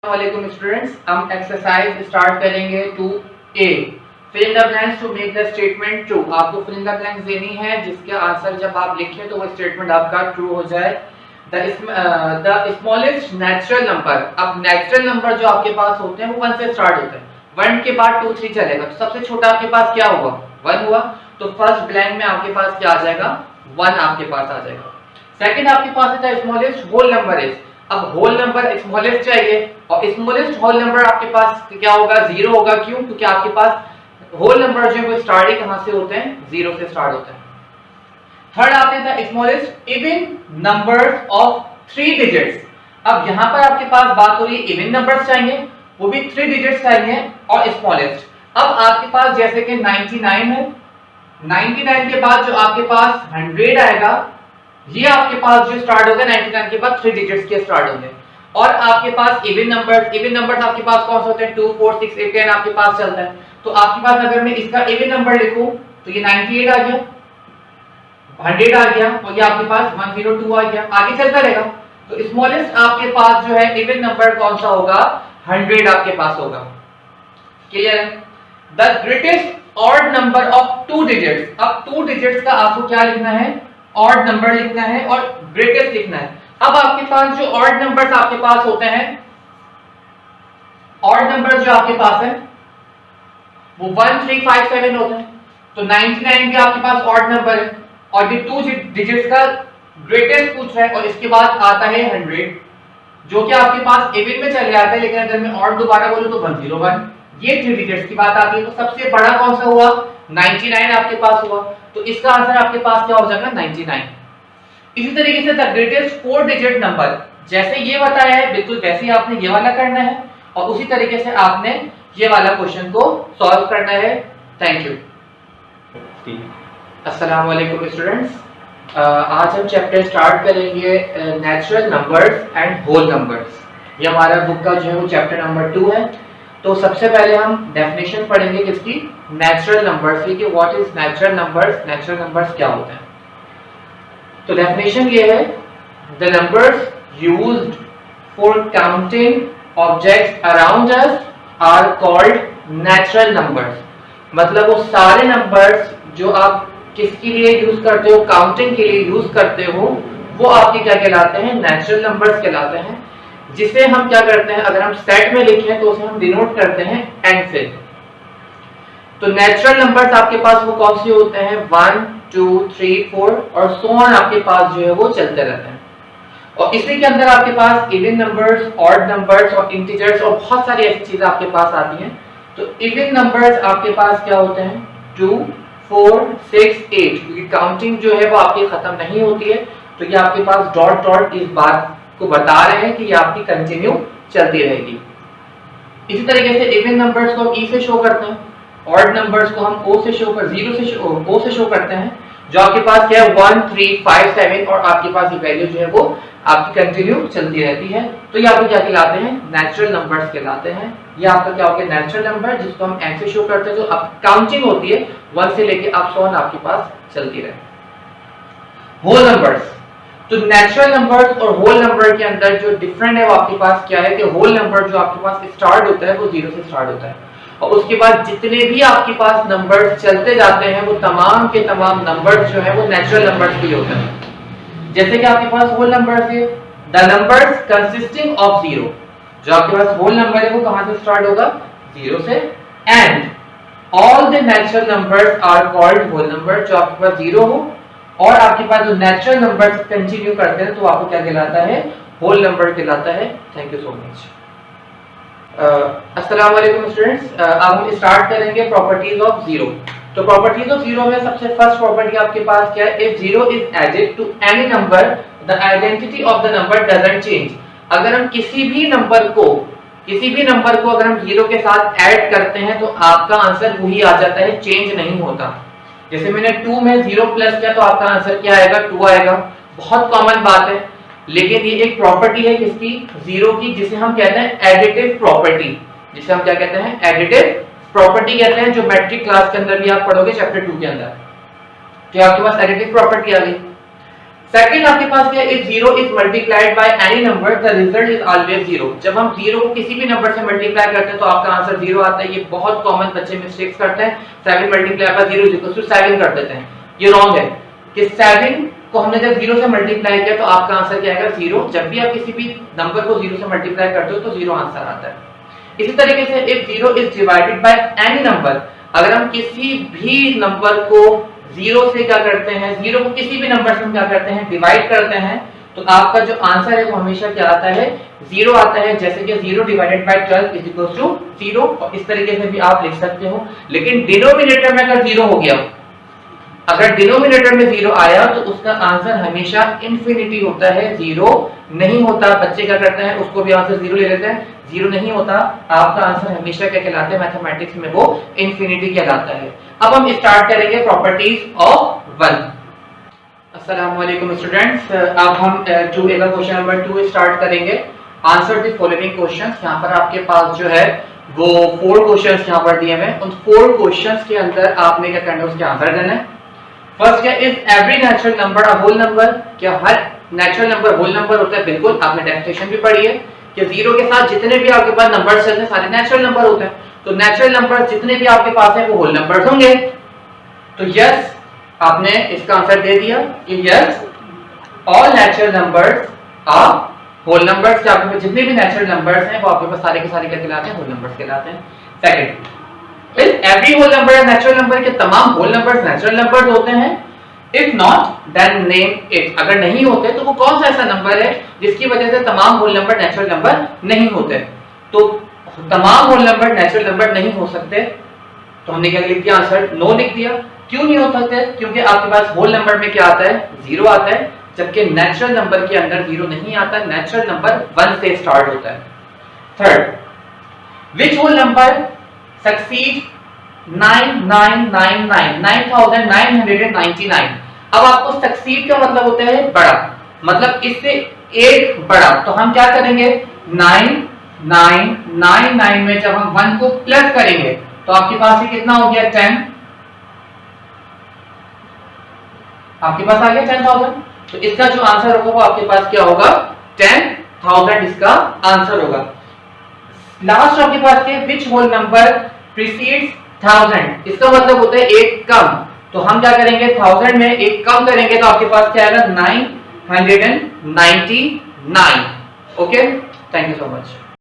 वालेकुम स्टूडेंट्स, हम exercise start करेंगे 2A। Fill in the blanks to make the statement true. आपको fill in the blanks देनी है जिसके आंसर जब आप लिखें तो वो स्टेटमेंट आपका ट्रू हो जाए। The smallest natural number. अब नेचुरल नंबर जो आपके पास होते हैं वो 1 से स्टार्ट होते हैं। 1 के बाद 2 3 चलेगा, तो सबसे छोटा आपके पास क्या होगा? 1 हुआ। तो फर्स्ट ब्लैंक में आपके पास क्या आ जाएगा? 1 आपके पास आ जाएगा। सेकंड आपके पास है the smallest whole number is. अब होल नंबर स्मॉलेस्ट चाहिए और स्मॉलेस्ट होल नंबर आपके पास क्या होगा? 0 होगा। क्यों? क्योंकि आपके पास होल नंबर जो है वो स्टार्ट ही कहां से होते हैं? 0 से स्टार्ट होते हैं। थर्ड आते हैं the smallest even numbers of 3 digits. अब यहां पर आपके पास बात हो रही है इवन नंबर्स चाहिए, वो भी 3 डिजिट्स चाहिए और स्मॉलेस्ट। अब आपके पास जैसे कि 99 है, 99 के बाद जो आपके पास 100 आएगा, ये आपके पास जो स्टार्ट होगा 99 के बाद 3 डिजिट्स के स्टार्ट होंगे। और आपके पास इवन नंबर्स आपके पास कौन से होते हैं? 2 4 6 8 10 आपके पास चलता है। तो आपके पास अगर मैं इसका इवन नंबर लिखूं तो ये 98 आ गया, 100 आ गया और ये आपके पास 102 आ गया, आगे चलता रहेगा। तो स्मॉलेस्ट आपके पास जो है इवन नंबर कौन सा होगा? 100 आपके पास होगा। क्लियर है? The greatest odd number of 2 digits. अब 2 डिजिट्स का आपको क्या लिखना है? ऑड नंबर लिखना है और ग्रेटेस्ट लिखना है। अब आपके पास जो ऑड नंबर्स आपके पास होते हैं, ऑड नंबर जो आपके पास है वो 1 3 5 7 होते हैं। तो 99 भी आपके पास ऑड नंबर है और ये 2 डिजिट्स का ग्रेटेस्ट पूछ रहा है और इसके बाद आता है 100 जो कि आपके पास इवन में चले आता है। लेकिन अगर मैं ऑड दोबारा बोलूं तो 101, ये 3 डिजिट्स की बात आती है। तो सबसे बड़ा कौन सा हुआ? 99 आपके पास हुआ। तो इसका आंसर आपके पास क्या हो जाएगा? 99। इसी तरीके से द ग्रेटेस्ट 4 डिजिट नंबर, जैसे ये बताया है बिल्कुल वैसे ही आपने ये वाला करना है और उसी तरीके से आपने ये वाला क्वेश्चन को सॉल्व करना है। Thank you. अस्सलाम वालेकुम स्टूडेंट्स, आज हम चैप्टर स्टार्ट करेंगे natural numbers and whole numbers. ये हमारा बुक का जो है वो चैप्टर नंबर 2 है। तो सबसे पहले हम डेफिनेशन पढ़ेंगे किसकी? नेचुरल नंबर्स की, कि what is natural numbers, natural numbers क्या होते हैं। तो डेफिनेशन ये है, the numbers used for counting objects around us are called natural numbers. मतलब वो सारे नंबर्स जो आप किसके लिए यूज करते हो? काउंटिंग के लिए यूज करते हो, वो आपके क्या कहलाते हैं? नेचुरल नंबर्स कहलाते हैं। जिसे हम क्या करते हैं, अगर हम सेट में लिखें तो उसे हम डिनोट करते हैं एन से। तो नेचुरल नंबर्स आपके पास वो कौन से होते हैं? 1 2 3 4 और सो ऑन आपके पास जो है वो चलते रहते हैं। और इसी के अंदर आपके पास इवन नंबर्स, ऑड नंबर्स और इंटीजर्स और बहुत सारी ऐसी चीजें आपके पास आती हैं। तो इवन नंबर्स आपके पास क्या होते हैं? 2 4 6 8, क्योंकि काउंटिंग जो है वो आपकी खत्म नहीं होती है। तो ये आपके पास डॉट डॉट इस बात को बता रहे हैं कि ये आपकी कंटिन्यू चलती रहेगी। इसी तरीके से इवन नंबर्स को हम ई से शो करते हैं, ऑड नंबर्स को हम ओ से शो कर 0 से ओ से शो करते हैं। जो आपके पास क्या है? 1 3 5 7 और आपके पास ये वैल्यू जो है वो आपकी कंटिन्यू चलती रहती है। तो ये आपको क्या कहलाते हैं? नेचुरल नंबर्स कहलाते हैं। ये आपका क्या हो गया? नेचुरल नंबर, जिसको हम एन से शो करते हैं। जो अब काउंटिंग होती है 1 से लेके अप टू आपके पास चलती रहे। होल नंबर्स, तो नेचुरल नंबर्स और होल नंबर के अंदर जो डिफरेंट है वो आपके पास क्या है? कि होल नंबर जो आपके पास स्टार्ट होता है वो 0 से स्टार्ट होता है और उसके बाद जितने भी आपके पास नंबर्स चलते जाते हैं वो तमाम के तमाम नंबर्स जो है वो नेचुरल नंबर्स भी होते हैं। जैसे कि आपके पास होल नंबर्स है, द नंबर्स कंसिस्टिंग ऑफ 0। जो आपके पास होल नंबर है वो कहां से स्टार्ट होगा? 0 से। And all the natural numbers are called whole number. जो आपके पास 0 हो और आपके पास जो नेचुरल नंबर्स कंटिन्यू करते हैं तो आपको क्या कहलाता है? होल नंबर कहलाता है। Thank you so much. अस्सलाम वालेकुम स्टूडेंट्स, अब हम स्टार्ट करेंगे प्रॉपर्टीज ऑफ 0। तो प्रॉपर्टीज ऑफ 0 में सबसे फर्स्ट प्रॉपर्टी आपके पास क्या है? If 0 is added to any number the identity of the number doesn't change. अगर हम किसी भी नंबर को अगर हम 0 के साथ ऐड करते हैं तो आपका आंसर वही आ जाता है, चेंज नहीं होता। जैसे मैंने 2 में 0 प्लस किया तो आपका आंसर क्या आएगा? 2 आएगा। बहुत कॉमन बात है, लेकिन ये एक प्रॉपर्टी है किसकी? 0 की, जिसे हम कहते हैं एडिटिव प्रॉपर्टी। जिसे हम क्या कहते हैं? एडिटिव प्रॉपर्टी कहते हैं। जो मैट्रिक क्लास के अंदर भी आप पढ़ोगे चैप्टर 2 के अंदर, तो आपके पास एडिटिव प्रॉपर्टी आ गई। सेकंड आपके पास क्या है, if 0 is multiplied by any number the result is always 0। जब हम 0 को किसी भी नंबर से मल्टीप्लाई करते हैं तो आपका आंसर 0 आता है। ये बहुत कॉमन बच्चे मिस्टेक्स करते हैं, 7 multiply by 0 is equal to 7 कर देते हैं। ये रॉन्ग है कि 7 को हमने जब 0 से मल्टीप्लाई किया तो आपका आंसर क्या आएगा, 0। जब भी आप किसी भी नंबर को 0 से मल्टीप्लाई करते हो तो 0 आंसर आता है। इसी तरीके से if 0 is divided by any number, अगर हम किसी भी नंबर को 0 से क्या करते हैं, 0 को किसी भी नंबर से हम क्या करते हैं, डिवाइड करते हैं, तो आपका जो आंसर है वो हमेशा क्या आता है, 0 आता है। जैसे कि 0 divided by 12 is equal to 0, और इस तरीके से भी आप लिख सकते हो। लेकिन डिनोमिनेटर में अगर 0 हो गया, अगर डिनोमिनेटर में 0 आया तो उसका आंसर हमेशा इंफिनिटी होता है, 0 नहीं होता। बच्चे क्या करते हैं, उसको भी आंसर 0 ले लेते हैं, 0 नहीं होता। आपका आंसर हमेशा क्या कहलाता है मैथमेटिक्स में, वो इंफिनिटी कहलाता है। अब हम स्टार्ट करेंगे प्रॉपर्टीज ऑफ 1। अस्सलाम वालेकुम स्टूडेंट्स, अब हम क्वेश्चन नंबर 2 स्टार्ट करेंगे। Answer the following questions. यहाँ पर आपके पास जो है वो 4 क्वेश्चंस यहाँ पर दिए हुए हैं। उन 4 क्वेश्चंस के अंदर आपने क्या करना है, उसके आंसर देना है। फर्स्ट क्या, is every natural number a whole number? क्या हर नेचुरल नंबर होल नंबर होता है? बिल्कुल, आपने डेफिनेशन भी पढ़ी है कि 0 के साथ जितने भी आपके पास नंबर्स चलते हैं सारे नेचुरल नंबर होते हैं। तो नेचुरल नंबर जितने भी आपके पास है वो होल नंबर्स होंगे। तो यस, आपने इसका आंसर दे दिया कि yes, all natural numbers are whole numbers. आपके पास जितने भी नेचुरल नंबर्स हैं वो आपके पास सारे के सारे क्या कहलाते हैं, होल नंबर्स कहलाते हैं। Second, is every whole number a natural number? के तमाम होल नंबर्स नेचुरल नंबर्स होते हैं? If not then name it. अगर नहीं होते तो वो कौन सा ऐसा नंबर है जिसकी वजह से तमाम होल नंबर नेचुरल नंबर नहीं होते? तो तमाम होल नंबर नेचुरल नंबर नहीं हो सकते, तो हमने क्या लिख दिया, आंसर नो लिख दिया। क्यों नहीं हो सकते? क्योंकि आपके पास होल नंबर में क्या आता है, 0 आता है, जबकि नेचुरल नंबर के अंदर 0 नहीं आता। नेचुरल नंबर 1 से स्टार्ट होता है। Third, which whole number succeed 9999। अब आपको सक्सीड का मतलब होता है बड़ा, मतलब इससे एक बड़ा। तो हम क्या करेंगे, 9999 में जब हम 1 को प्लस करेंगे तो आपके पास ये कितना हो गया, 10। आपके पास आ गया 10,000। तो इसका जो आंसर होगा वो आपके पास क्या होगा, 10,000 इसका आंसर होगा। लास्ट आपके पास है विच होल नंबर प्रीसीड्स 1000। इसका मतलब होता है एक कम। तो हम क्या करेंगे, 1000 में एक कम करेंगे तो आपके पास क्या आएगा, 999। Okay, thank you so much.